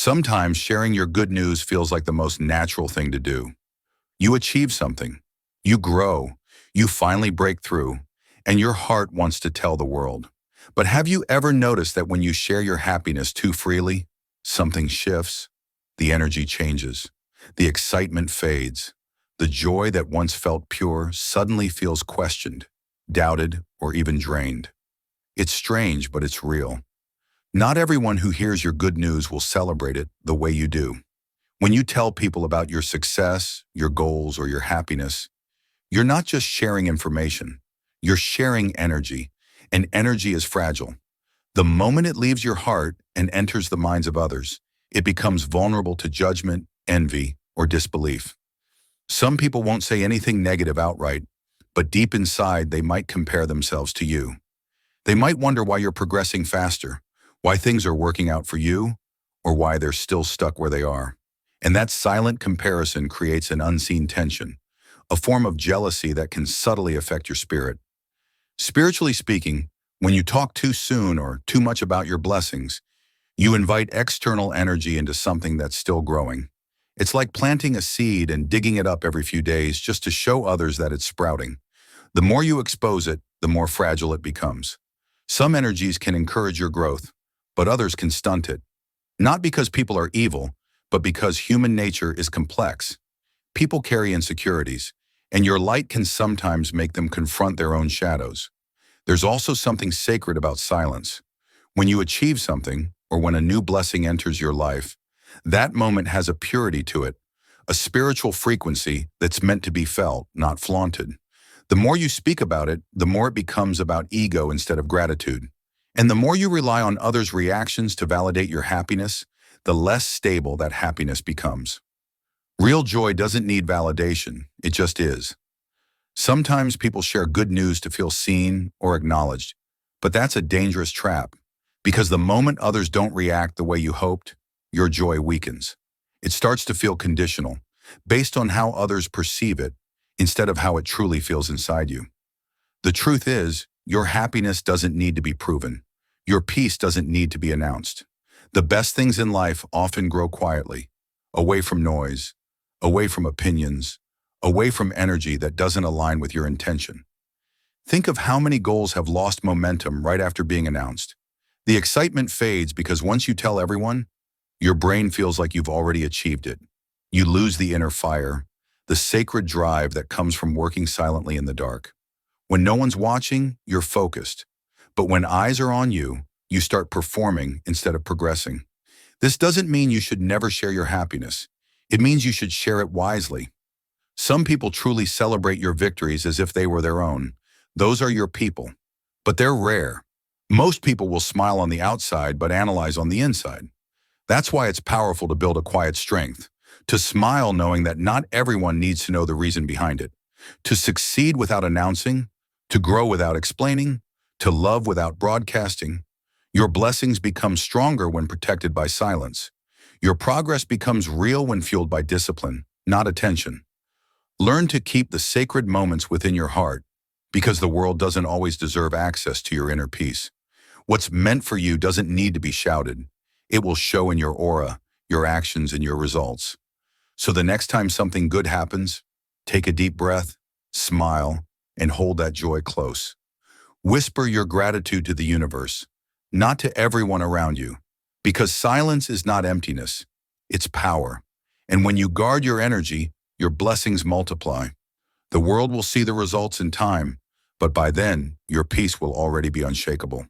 Sometimes sharing your good news feels like the most natural thing to do. You achieve something, you grow, you finally break through, and your heart wants to tell the world. But have you ever noticed that when you share your happiness too freely, something shifts, the energy changes, the excitement fades, the joy that once felt pure suddenly feels questioned, doubted, or even drained? It's strange, but it's real. Not everyone who hears your good news will celebrate it the way you do. When you tell people about your success, your goals, or your happiness, you're not just sharing information, you're sharing energy, and energy is fragile. The moment it leaves your heart and enters the minds of others, it becomes vulnerable to judgment, envy, or disbelief. Some people won't say anything negative outright, but deep inside they might compare themselves to you. They might wonder why you're progressing faster, why things are working out for you, or why they're still stuck where they are. And that silent comparison creates an unseen tension, a form of jealousy that can subtly affect your spirit. Spiritually speaking, when you talk too soon or too much about your blessings, you invite external energy into something that's still growing. It's like planting a seed and digging it up every few days just to show others that it's sprouting. The more you expose it, the more fragile it becomes. Some energies can encourage your growth, but others can stunt it. Not because people are evil, but because human nature is complex. People carry insecurities, and your light can sometimes make them confront their own shadows. There's also something sacred about silence. When you achieve something, or when a new blessing enters your life, that moment has a purity to it, a spiritual frequency that's meant to be felt, not flaunted. The more you speak about it, the more it becomes about ego instead of gratitude. And the more you rely on others' reactions to validate your happiness, the less stable that happiness becomes. Real joy doesn't need validation, it just is. Sometimes people share good news to feel seen or acknowledged, but that's a dangerous trap, because the moment others don't react the way you hoped, your joy weakens. It starts to feel conditional, based on how others perceive it, instead of how it truly feels inside you. The truth is, your happiness doesn't need to be proven. Your peace doesn't need to be announced. The best things in life often grow quietly, away from noise, away from opinions, away from energy that doesn't align with your intention. Think of how many goals have lost momentum right after being announced. The excitement fades because once you tell everyone, your brain feels like you've already achieved it. You lose the inner fire, the sacred drive that comes from working silently in the dark. When no one's watching, you're focused. But when eyes are on you, you start performing instead of progressing. This doesn't mean you should never share your happiness. It means you should share it wisely. Some people truly celebrate your victories as if they were their own. Those are your people. But they're rare. Most people will smile on the outside but analyze on the inside. That's why it's powerful to build a quiet strength. To smile knowing that not everyone needs to know the reason behind it. To succeed without announcing. To grow without explaining. To love without broadcasting. Your blessings become stronger when protected by silence. Your progress becomes real when fueled by discipline, not attention. Learn to keep the sacred moments within your heart, because the world doesn't always deserve access to your inner peace. What's meant for you doesn't need to be shouted. It will show in your aura, your actions, and your results. So the next time something good happens, take a deep breath, smile, and hold that joy close. Whisper your gratitude to the universe, not to everyone around you, because silence is not emptiness, it's power. And when you guard your energy, your blessings multiply. The world will see the results in time, but by then, your peace will already be unshakable.